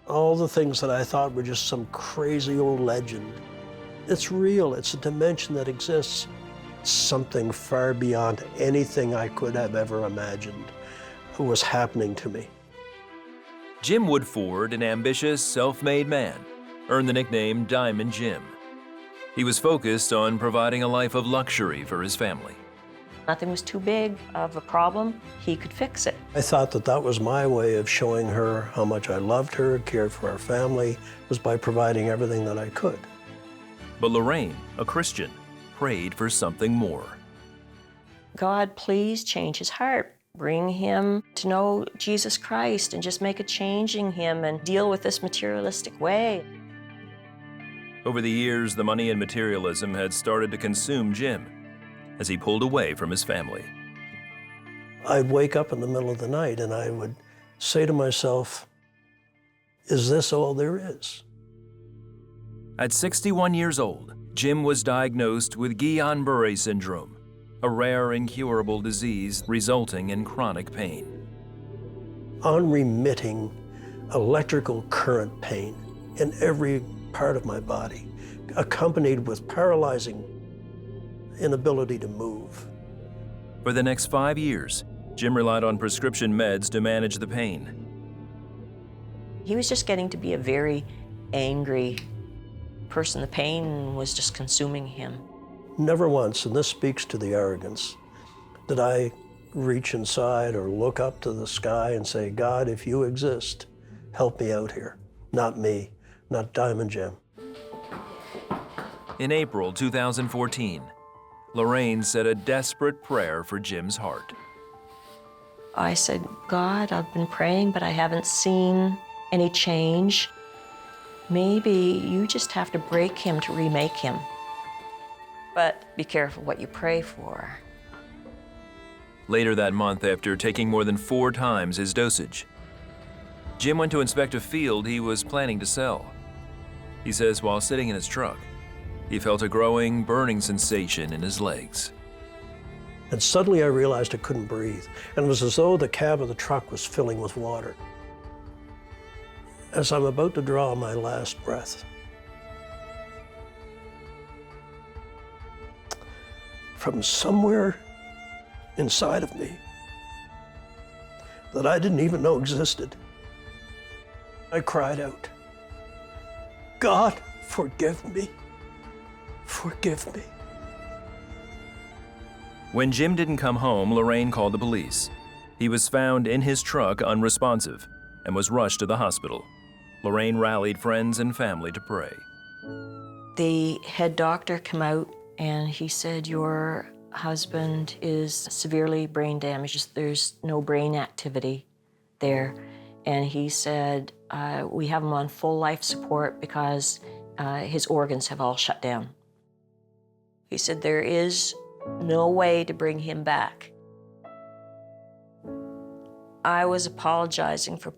All the things that I thought were just some crazy old legend. It's real, it's a dimension that exists. Something far beyond anything I could have ever imagined was happening to me. Jim Woodford, an ambitious, self-made man, earned the nickname Diamond Jim. He was focused on providing a life of luxury for his family. Nothing was too big of a problem. He could fix it. I thought that that was my way of showing her how much I loved her, cared for our family, was by providing everything that I could. But Lorraine, a Christian, prayed for something more. God, please change his heart. Bring him to know Jesus Christ and just make a change in him and deal with this materialistic way. Over the years, the money and materialism had started to consume Jim as he pulled away from his family. I'd wake up in the middle of the night and I would say to myself, is this all there is? At 61 years old, Jim was diagnosed with Guillain-Barré syndrome, a rare incurable disease resulting in chronic pain. Unremitting electrical current pain in every part of my body, accompanied with paralyzing inability to move. For the next 5 years, Jim relied on prescription meds to manage the pain. He was just getting to be a very angry person. The pain was just consuming him. Never once, and this speaks to the arrogance, did I reach inside or look up to the sky and say, God, if you exist, help me out here. Not me, not Diamond Jim. In April 2014, Lorraine said a desperate prayer for Jim's heart. I said, God, I've been praying, but I haven't seen any change. Maybe you just have to break him to remake him. But be careful what you pray for. Later that month, after taking more than 4 times his dosage, Jim went to inspect a field he was planning to sell. He says while sitting in his truck, he felt a growing, burning sensation in his legs. And suddenly I realized I couldn't breathe. And it was as though the cab of the truck was filling with water. As I'm about to draw my last breath, from somewhere inside of me that I didn't even know existed, I cried out, God, forgive me. Forgive me. When Jim didn't come home, Lorraine called the police. He was found in his truck unresponsive and was rushed to the hospital. Lorraine rallied friends and family to pray. The head doctor came out and he said, your husband is severely brain damaged. There's no brain activity there. And he said, we have him on full life support because his organs have all shut down. He said, there is no way to bring him back. I was apologizing for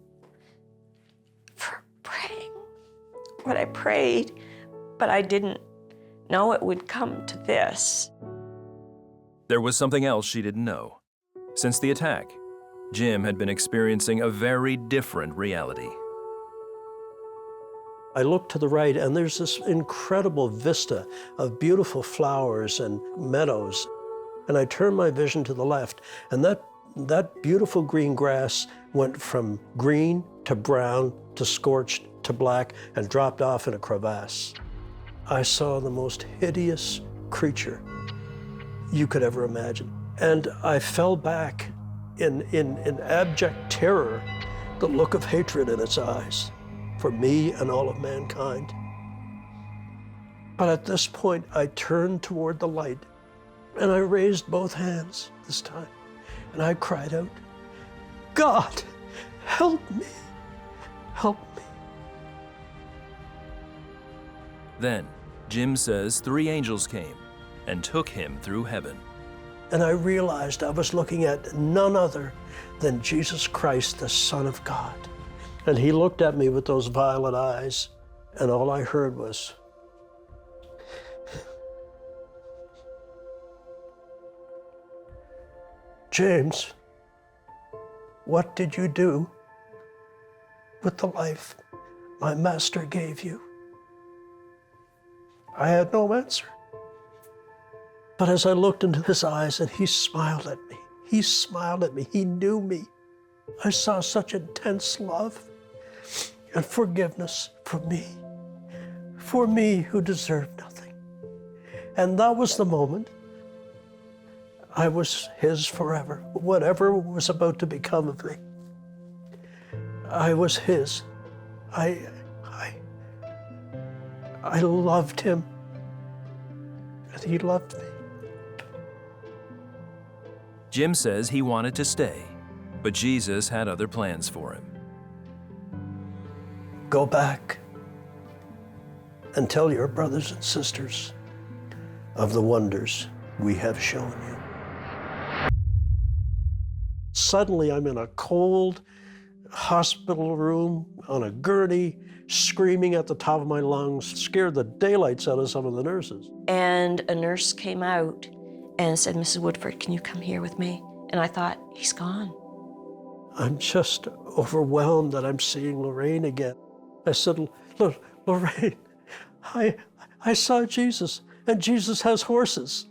praying what I prayed, but I didn't know it would come to this. There was something else she didn't know. Since the attack, Jim had been experiencing a very different reality. I look to the right and there's this incredible vista of beautiful flowers and meadows. And I turn my vision to the left and that beautiful green grass went from green to brown to scorched to black and dropped off in a crevasse. I saw the most hideous creature you could ever imagine. And I fell back in abject terror, the look of hatred in its eyes for me and all of mankind. But at this point, I turned toward the light and I raised both hands this time and I cried out, God, help me, help me. Then, Jim says 3 angels came and took him through heaven. And I realized I was looking at none other than Jesus Christ, the Son of God. And he looked at me with those violet eyes, and all I heard was, James, what did you do with the life my master gave you? I had no answer. But as I looked into his eyes and he smiled at me, he smiled at me, he knew me. I saw such intense love and forgiveness for me who deserved nothing. And that was the moment I was his forever. Whatever was about to become of me, I was his. I loved him, and he loved me. Jim says he wanted to stay, but Jesus had other plans for him. Go back and tell your brothers and sisters of the wonders we have shown you. Suddenly, I'm in a cold hospital room on a gurney, screaming at the top of my lungs, scared the daylights out of some of the nurses. And a nurse came out and said, Mrs. Woodford, can you come here with me? And I thought, he's gone. I'm just overwhelmed that I'm seeing Lorraine again. I said, look, Lorraine, I saw Jesus, and Jesus has horses.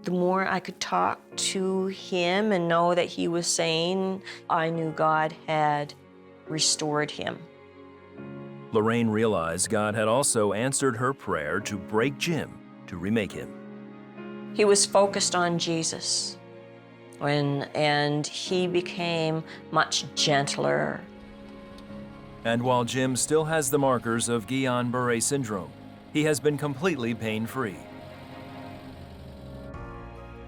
The more I could talk to him and know that he was sane, I knew God had restored him. Lorraine realized God had also answered her prayer to break Jim, to remake him. He was focused on Jesus, and he became much gentler. And while Jim still has the markers of Guillain-Barré syndrome, he has been completely pain-free.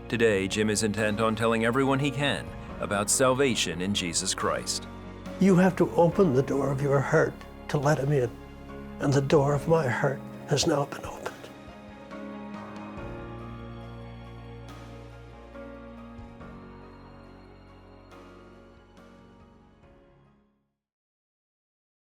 Today, Jim is intent on telling everyone he can about salvation in Jesus Christ. You have to open the door of your heart to let him in, and the door of my heart has now been opened.